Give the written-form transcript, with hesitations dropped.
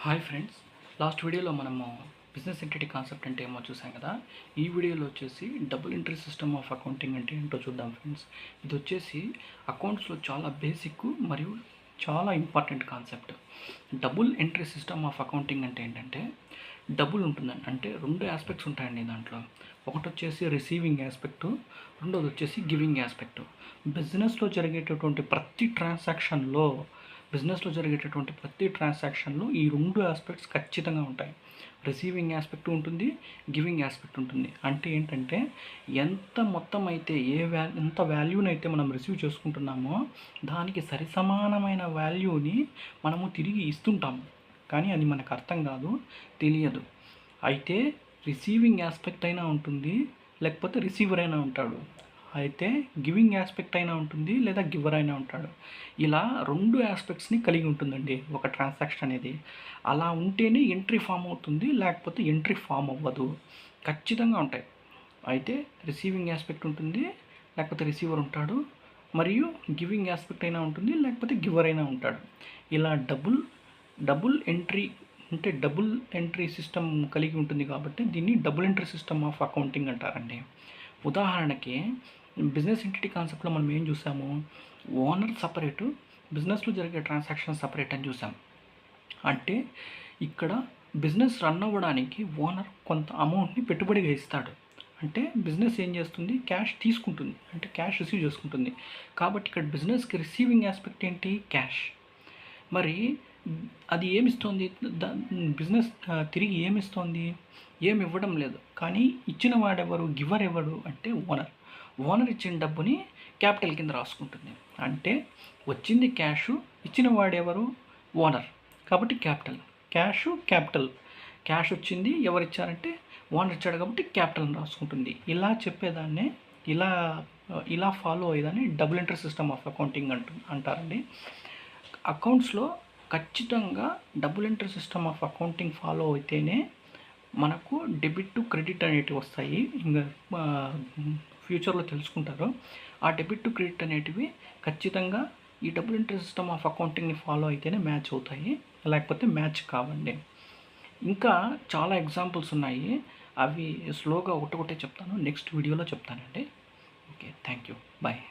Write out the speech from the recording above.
Hi friends, last వీడియోలో మనము business entity concept అంటే ఏమో చూసాం కదా. ఈ వీడియోలో వచ్చేసి double entry system of accounting అంటే ఏంటో చూద్దాం ఫ్రెండ్స్. ఇది వచ్చేసి అకౌంట్స్లో చాలా బేసిక్ మరియు చాలా important concept. Double entry system of accounting అంటే ఏంటంటే డబుల్ ఉంటుందండి, అంటే రెండు ఆస్పెక్ట్స్ ఉంటాయండి దాంట్లో. ఒకటి వచ్చేసి రిసీవింగ్ ఆస్పెక్టు, రెండోది వచ్చేసి గివింగ్ ఆస్పెక్టు. బిజినెస్లో జరిగేటటువంటి ప్రతి ట్రాన్సాక్షన్లో ఈ రెండు ఆస్పెక్ట్స్ ఖచ్చితంగా ఉంటాయి. రిసీవింగ్ ఆస్పెక్ట్ ఉంటుంది, గివింగ్ ఆస్పెక్ట్ ఉంటుంది. అంటే ఏంటంటే ఎంత మొత్తం అయితే ఎంత వాల్యూని అయితే మనం రిసీవ్ చేసుకుంటున్నామో దానికి సరిసమానమైన వాల్యూని మనము తిరిగి ఇస్తుంటాము. కానీ అది మనకు అర్థం కాదు, తెలియదు. అయితే రిసీవింగ్ ఆస్పెక్ట్ అయినా ఉంటుంది, లేకపోతే రిసీవర్ అయినా ఉంటాడు. అయితే గివింగ్ ఆస్పెక్ట్ అయినా ఉంటుంది, లేదా గివర్ అయినా ఉంటాడు. ఇలా రెండు ఆస్పెక్ట్స్ని కలిగి ఉంటుందండి ఒక ట్రాన్సాక్షన్ అనేది. అలా ఉంటేనే ఎంట్రీ ఫామ్ అవుతుంది, లేకపోతే ఎంట్రీ ఫామ్ అవ్వదు. ఖచ్చితంగా ఉంటాయి. అయితే రిసీవింగ్ ఆస్పెక్ట్ ఉంటుంది, లేకపోతే రిసీవర్ ఉంటాడు, మరియు గివింగ్ ఆస్పెక్ట్ అయినా ఉంటుంది, లేకపోతే గివర్ అయినా ఉంటాడు. ఇలా డబుల్ ఎంట్రీ అంటే డబుల్ ఎంట్రీ సిస్టమ్ కలిగి ఉంటుంది కాబట్టి దీన్ని double entry system of accounting అంటారండి. ఉదాహరణకి బిజినెస్ ఎంటిటీ కాన్సెప్ట్లో మనం ఏం చూసాము, ఓనర్ సపరేటు, బిజినెస్లో జరిగే ట్రాన్సాక్షన్ సపరేట్ అని చూసాం. అంటే ఇక్కడ బిజినెస్ రన్ అవ్వడానికి ఓనర్ కొంత అమౌంట్ని పెట్టుబడిగా ఇస్తాడు. అంటే బిజినెస్ ఏం చేస్తుంది, క్యాష్ తీసుకుంటుంది, అంటే క్యాష్ రిసీవ్ చేసుకుంటుంది. కాబట్టి ఇక్కడ బిజినెస్కి రిసీవింగ్ ఆస్పెక్ట్ ఏంటి, క్యాష్. మరి అది ఏమిస్తుంది, బిజినెస్ తిరిగి ఏమిస్తుంది, ఏమి ఇవ్వడం లేదు. కానీ ఇచ్చిన వాడెవరు, గివర్ ఎవరు అంటే ఓనర్ ఇచ్చిన డబ్బుని క్యాపిటల్ కింద రాసుకుంటుంది. అంటే వచ్చింది క్యాషు, ఇచ్చిన వాడెవరు, ఓనర్. కాబట్టి క్యాష్ వచ్చింది, ఎవరు ఇచ్చారంటే ఓనర్ ఇచ్చాడు కాబట్టి క్యాపిటల్ అని రాసుకుంటుంది. ఇలా చెప్పేదాన్నే ఇలా ఫాలో అయ్యేదాన్ని double entry system of accounting అంటారండి. అకౌంట్స్లో ఖచ్చితంగా double entry system of accounting follow అయితేనే మనకు డెబిట్ టు క్రెడిట్ అనేటివి వస్తాయి. ఇంకా ఫ్యూచర్లో తెలుసుకుంటారు. ఆ డెబిట్ టు క్రెడిట్ అనేటివి ఖచ్చితంగా ఈ డబుల్ ఎంట్రీ సిస్టమ్ ఆఫ్ అకౌంటింగ్ని ఫాలో అయితేనే మ్యాచ్ అవుతాయి, లేకపోతే మ్యాచ్ కావండి. ఇంకా చాలా ఎగ్జాంపుల్స్ ఉన్నాయి, అవి స్లోగా ఒకటే చెప్తాను, నెక్స్ట్ వీడియోలో చెప్తానండి. Okay, thank you, bye.